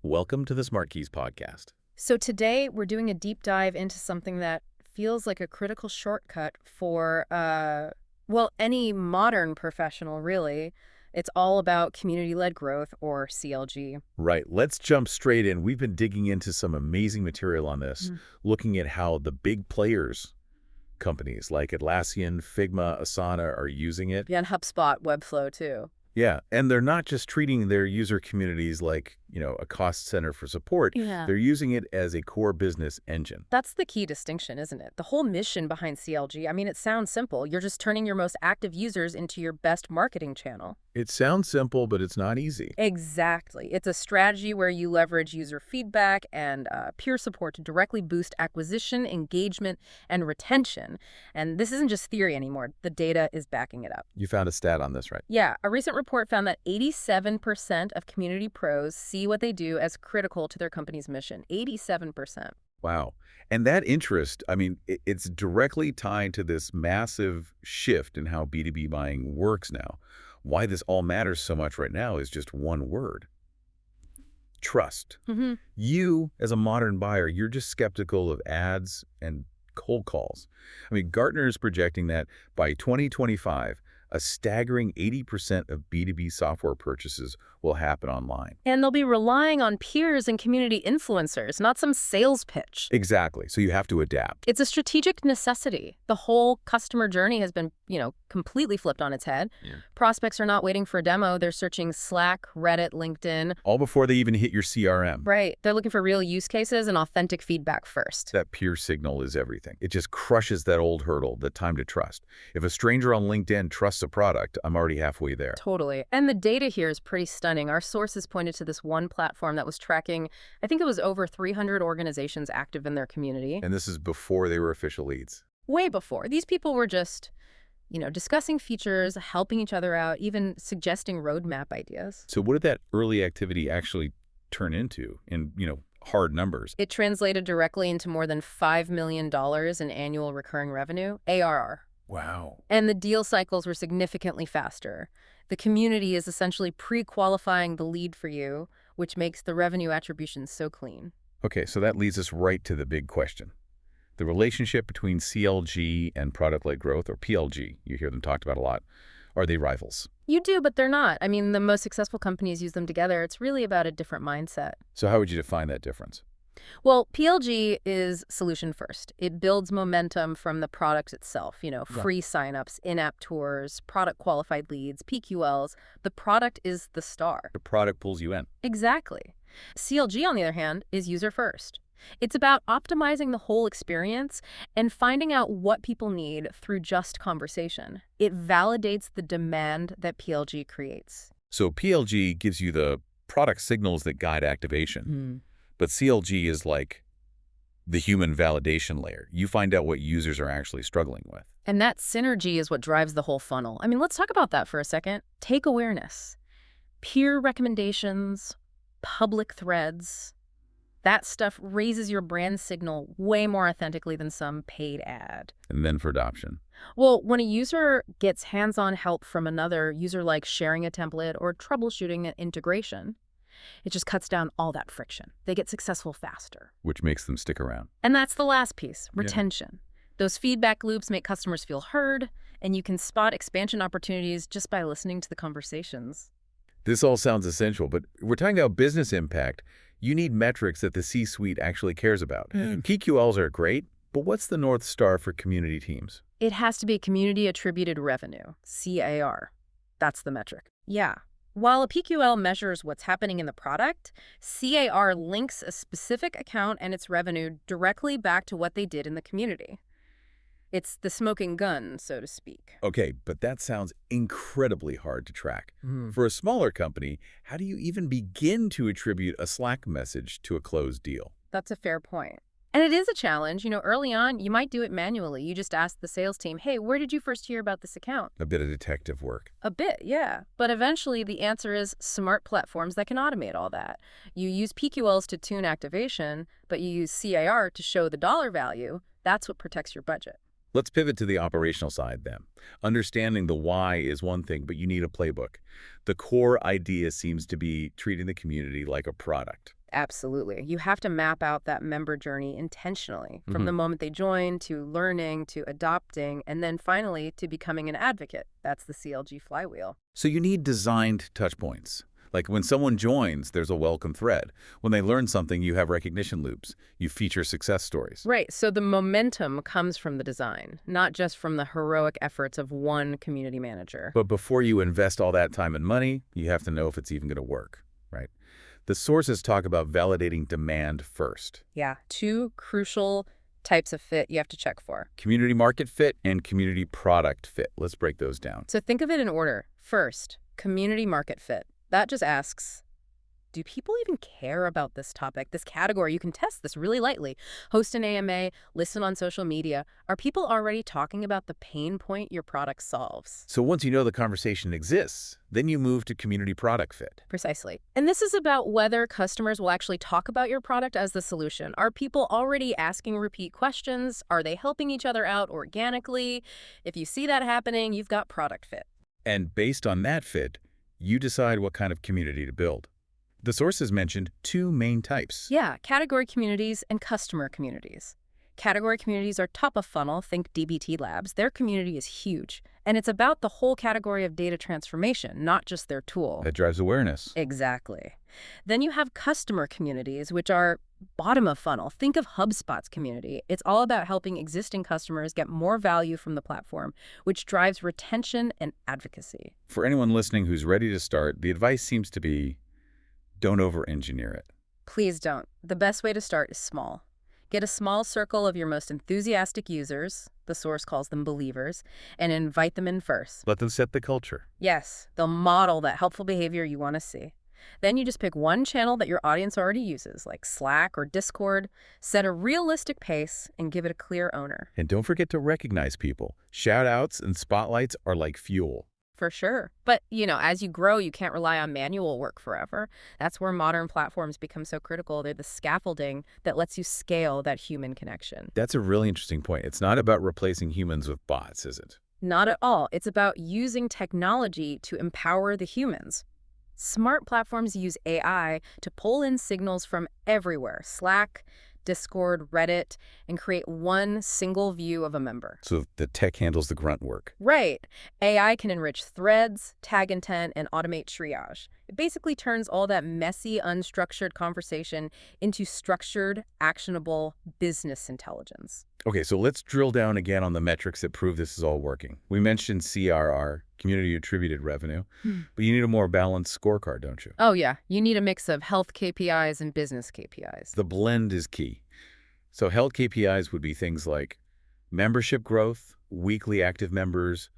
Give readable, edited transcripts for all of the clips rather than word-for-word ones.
Welcome to the SmartKeys podcast. So today we're doing a deep dive into something that feels like a critical shortcut for, well, any modern professional, really. It's all about community-led growth, or CLG. Right, let's jump straight in. We've been digging into some amazing material on this, looking at how the big players, companies like Atlassian, Figma, Asana are using it. Yeah, and HubSpot, Webflow, too. Yeah, and they're not just treating their user communities like, a cost center for support. Yeah. They're using it as a core business engine. That's the key distinction, isn't it? The whole mission behind CLG, I mean, it sounds simple. You're just turning your most active users into your best marketing channel. It sounds simple, but it's not easy. Exactly. It's a strategy where you leverage user feedback and peer support to directly boost acquisition, engagement, and retention. And this isn't just theory anymore. The data is backing it up. You found a stat on this, right? Yeah, a recent report found that 87% of community pros see what they do as critical to their company's mission. 87%. Wow. And that interest, I mean, it's directly tied to this massive shift in how B2B buying works now. Why this all matters so much right now is just one word: trust. You, as a modern buyer, you're just skeptical of ads and cold calls. I mean, Gartner is projecting that by 2025, a staggering 80% of B2B software purchases will happen online. And they'll be relying on peers and community influencers, not some sales pitch. Exactly. So you have to adapt. It's a strategic necessity. The whole customer journey has been, completely flipped on its head. Yeah. Prospects are not waiting for a demo. They're searching Slack, Reddit, LinkedIn. All before they even hit your CRM. Right. They're looking for real use cases and authentic feedback first. That peer signal is everything. It just crushes that old hurdle, the time to trust. If a stranger on LinkedIn trusts a product, I'm already halfway there. Totally. And the data here is pretty stunning. Our sources pointed to this one platform that was tracking, I think it was over 300 organizations active in their community. And this is before they were official leads. Way before. These people were just, discussing features, helping each other out, even suggesting roadmap ideas. So what did that early activity actually turn into in, hard numbers? It translated directly into more than $5 million in annual recurring revenue, ARR. Wow. And the deal cycles were significantly faster. The community is essentially pre-qualifying the lead for you, which makes the revenue attribution so clean. Okay, so that leads us right to the big question. The relationship between CLG and product-led growth, or PLG, you hear them talked about a lot. Are they rivals? You do, but they're not. I mean, the most successful companies use them together. It's really about a different mindset. So how would you define that difference? Well, PLG is solution first. It builds momentum from the product itself, free signups, in-app tours, product qualified leads, PQLs. The product is the star. The product pulls you in. Exactly. CLG, on the other hand, is user first. It's about optimizing the whole experience and finding out what people need through just conversation. It validates the demand that PLG creates. So PLG gives you the product signals that guide activation. But CLG is like the human validation layer. You find out what users are actually struggling with. And that synergy is what drives the whole funnel. I mean, let's talk about that for a second. Take awareness. Peer recommendations, public threads. That stuff raises your brand signal way more authentically than some paid ad. And then for adoption. Well, when a user gets hands-on help from another user, like sharing a template or troubleshooting an integration, it just cuts down all that friction. They get successful faster. Which makes them stick around. And that's the last piece, retention. Those feedback loops make customers feel heard, and you can spot expansion opportunities just by listening to the conversations. This all sounds essential, but we're talking about business impact. You need metrics that the C-suite actually cares about. PQLs are great, but what's the North Star for community teams? It has to be community attributed revenue, CAR. That's the metric. Yeah. While a PQL measures what's happening in the product, CAR links a specific account and its revenue directly back to what they did in the community. It's the smoking gun, so to speak. Okay, but that sounds incredibly hard to track. For a smaller company, how do you even begin to attribute a Slack message to a closed deal? That's a fair point. And it is a challenge. Early on, you might do it manually. You just ask the sales team, hey, where did you first hear about this account? A bit of detective work. A bit, yeah. But eventually, the answer is smart platforms that can automate all that. You use PQLs to tune activation, but you use CAR to show the dollar value. That's what protects your budget. Let's pivot to the operational side then. Understanding the why is one thing, but you need a playbook. The core idea seems to be treating the community like a product. Absolutely. You have to map out that member journey intentionally, from Hmm. the moment they join to learning to adopting, and then finally to becoming an advocate. That's the CLG flywheel. So you need designed touch points. Like when someone joins, there's a welcome thread. When they learn something, you have recognition loops. You feature success stories. Right, so the momentum comes from the design, not just from the heroic efforts of one community manager. But before you invest all that time and money, you have to know if it's even going to work, right? The sources talk about validating demand first. Yeah, two crucial types of fit you have to check for. Community market fit and community product fit. Let's break those down. So think of it in order. First, community market fit. That just asks, do people even care about this topic, this category? You can test this really lightly. Host an AMA, listen on social media. Are people already talking about the pain point your product solves? So once you know the conversation exists, then you move to community product fit. Precisely. And this is about whether customers will actually talk about your product as the solution. Are people already asking repeat questions? Are they helping each other out organically? If you see that happening, you've got product fit. And based on that fit, you decide what kind of community to build. The sources mentioned two main types. Yeah, category communities and customer communities. Category communities are top of funnel, think DBT Labs. Their community is huge, and it's about the whole category of data transformation, not just their tool. That drives awareness. Exactly. Then you have customer communities, which are bottom of funnel. Think of HubSpot's community. It's all about helping existing customers get more value from the platform, which drives retention and advocacy. For anyone listening who's ready to start, the advice seems to be don't over-engineer it. Please don't. The best way to start is small. Get a small circle of your most enthusiastic users, the source calls them believers, and invite them in first. Let them set the culture. Yes, they'll model that helpful behavior you want to see. Then you just pick one channel that your audience already uses, like Slack or Discord, set a realistic pace, and give it a clear owner. And don't forget to recognize people. Shout-outs and spotlights are like fuel. For sure. But, as you grow, you can't rely on manual work forever. That's where modern platforms become so critical. They're the scaffolding that lets you scale that human connection. That's a really interesting point. It's not about replacing humans with bots, is it? Not at all. It's about using technology to empower the humans. Smart platforms use AI to pull in signals from everywhere, Slack, Discord, Reddit, and create one single view of a member. So the tech handles the grunt work. Right. AI can enrich threads, tag intent, and automate triage. It basically turns all that messy, unstructured conversation into structured, actionable business intelligence. Okay, so let's drill down again on the metrics that prove this is all working. We mentioned CRR, Community Attributed Revenue, but you need a more balanced scorecard, don't you? Oh, yeah. You need a mix of health KPIs and business KPIs. The blend is key. So health KPIs would be things like membership growth, weekly active members,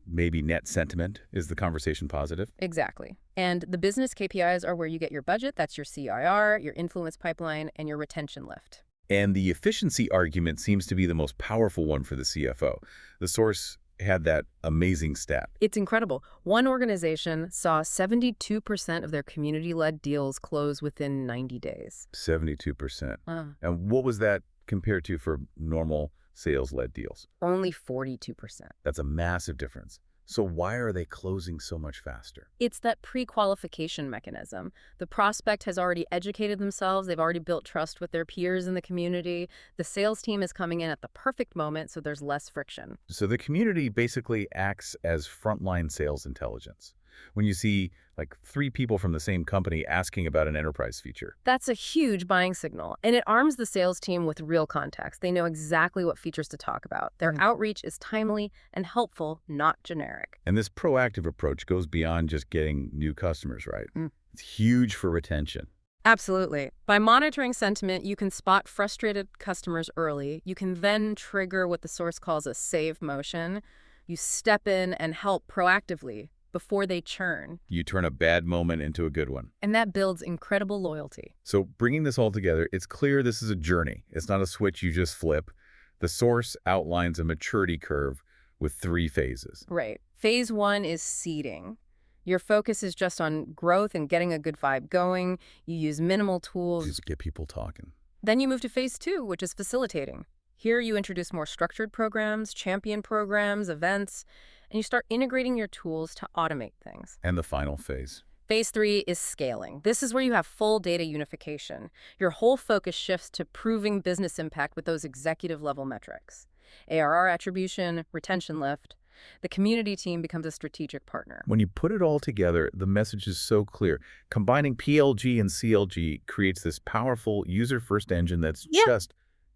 maybe net sentiment. Is the conversation positive? Exactly. And the business KPIs are where you get your budget. That's your CIR, your influence pipeline, and your retention lift. And the efficiency argument seems to be the most powerful one for the CFO. The source had that amazing stat. It's incredible. One organization saw 72% of their community-led deals close within 90 days. 72%. Uh, And what was that compared to for normal sales-led deals? Only 42%. That's a massive difference. So why are they closing so much faster? It's that pre-qualification mechanism. The prospect has already educated themselves. They've already built trust with their peers in the community. The sales team is coming in at the perfect moment, so there's less friction. So the community basically acts as frontline sales intelligence. When you see like 3 people from the same company asking about an enterprise feature. That's a huge buying signal, and it arms the sales team with real context. They know exactly what features to talk about. Their outreach is timely and helpful, not generic. And this proactive approach goes beyond just getting new customers, right? It's huge for retention. Absolutely. By monitoring sentiment, you can spot frustrated customers early. You can then trigger what the source calls a save motion. You step in and help proactively before they churn. You turn a bad moment into a good one. And that builds incredible loyalty. So bringing this all together, it's clear this is a journey. It's not a switch you just flip. The source outlines a maturity curve with 3 phases. Right. Phase 1 is seeding. Your focus is just on growth and getting a good vibe going. You use minimal tools. Just get people talking. Then you move to phase 2, which is facilitating. Here you introduce more structured programs, champion programs, events, and you start integrating your tools to automate things. And the final phase. Phase 3 is scaling. This is where you have full data unification. Your whole focus shifts to proving business impact with those executive level metrics. ARR attribution, retention lift. The community team becomes a strategic partner. When you put it all together, the message is so clear. Combining PLG and CLG creates this powerful user-first engine that's Yeah. just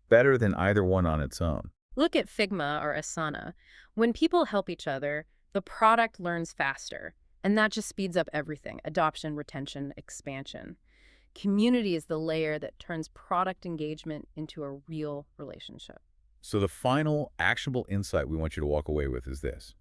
better than either one on its own. Look at Figma or Asana. When people help each other, the product learns faster. And that just speeds up everything: adoption, retention, expansion. Community is the layer that turns product engagement into a real relationship. So the final actionable insight we want you to walk away with is this.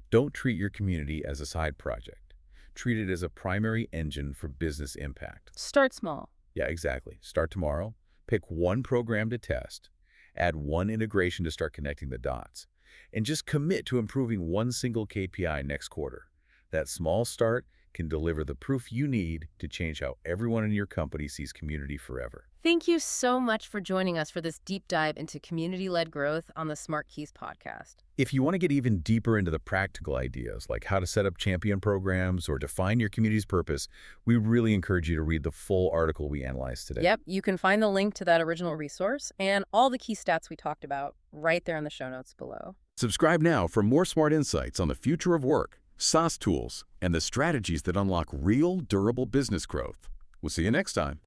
Don't treat your community as a side project. Treat it as a primary engine for business impact. Start small. Yeah, exactly. Start tomorrow. Pick one program to test. Add one integration to start connecting the dots. And just commit to improving one single KPI next quarter. That small start can deliver the proof you need to change how everyone in your company sees community forever. Thank you so much for joining us for this deep dive into community-led growth on the SmartKeys podcast. If you want to get even deeper into the practical ideas, like how to set up champion programs or define your community's purpose, we really encourage you to read the full article we analyzed today. Yep, you can find the link to that original resource and all the key stats we talked about right there in the show notes below. Subscribe now for more smart insights on the future of work, SaaS tools, and the strategies that unlock real, durable business growth. We'll see you next time.